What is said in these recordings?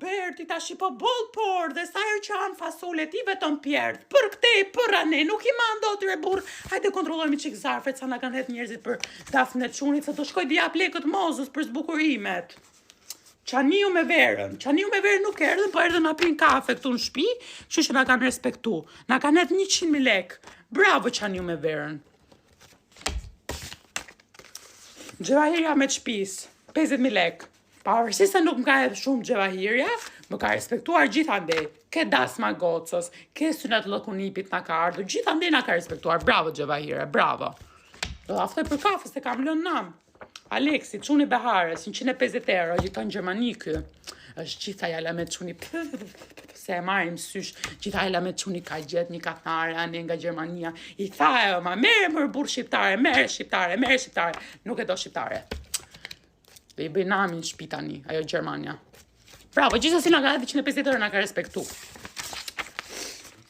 Berti, ta shi po boll por, dhe sa herë që anë fasole ti vetëm pjerdh. Për këtej, për ane, nuk i mando tyre burr. Hajde kontrollojmë çik zarfet, sa na kanë hedh njerëzit për dafnë të çunit, se do shkoj të jap lekët mozës për zbukurimet. Qaniu me verën nuk erdhën, po erdhën na pin kafe këtu në shtëpi, kështu që na kanë respektu. Na kanë hedh 100.000 lek. Bravo Qaniu me verën. Gjevahirja me çpis, 50.000 lek. Pavarësisht se nuk më ka hedhë shumë Gjevahirja, më ka respektuar gjithandej. Ke dasma gocës, ke synat lëkunipit na ka ardhur, gjithandej na ka respektuar. Bravo Gjevahirja, bravo. Do ta ftoj për kafe se kam lënë nam. Aleksi, çuni Behares, 150 euro, jeton në Gjermani ky. Është gjitha jala me çuni, se e marrim sysh, gjitha jala me çuni ka gjetë një katnare ane nga Gjermania. I tha ajo, ma merre për burr shqiptare, merre shqiptare, nuk e do shqiptare. Dhe i bëj namin në shtëpi tani, ajo Gjermania. Bravo, gjithsesi na ka 150 euro, na ka respektu.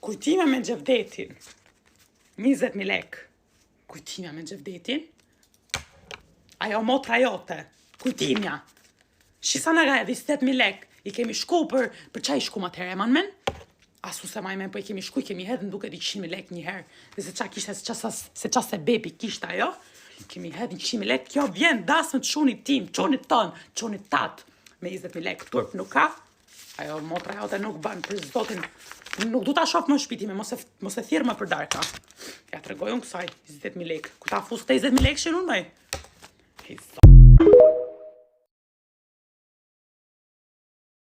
Kujtime me Xhevdetin, 20.000 lek. Kujtimja me Xhevdetin, ajo motra jote, kujtimja. Shisa na ka 27.000 lek, i kemi shku për qa i shku më të herë, man men? Asu se maj men, po i kemi shku, i kemi hedhën duke 100.000 lek një herë. Dhe se qa kishte, se qa se bebi kishte ajo, kemi hedhën 100.000 lek, kjo vjen dasmë të qunit tim, qunit ton, qunit tat, me 20.000 lek, turp nuk ka. Ajo motra jote nuk ban për zotin, nuk du ta shof më shpitime, mos e thirë më për darka. Ja të regoj unë kësaj, 20.000 lek, ku ta fus të 20.000 lek shë unë,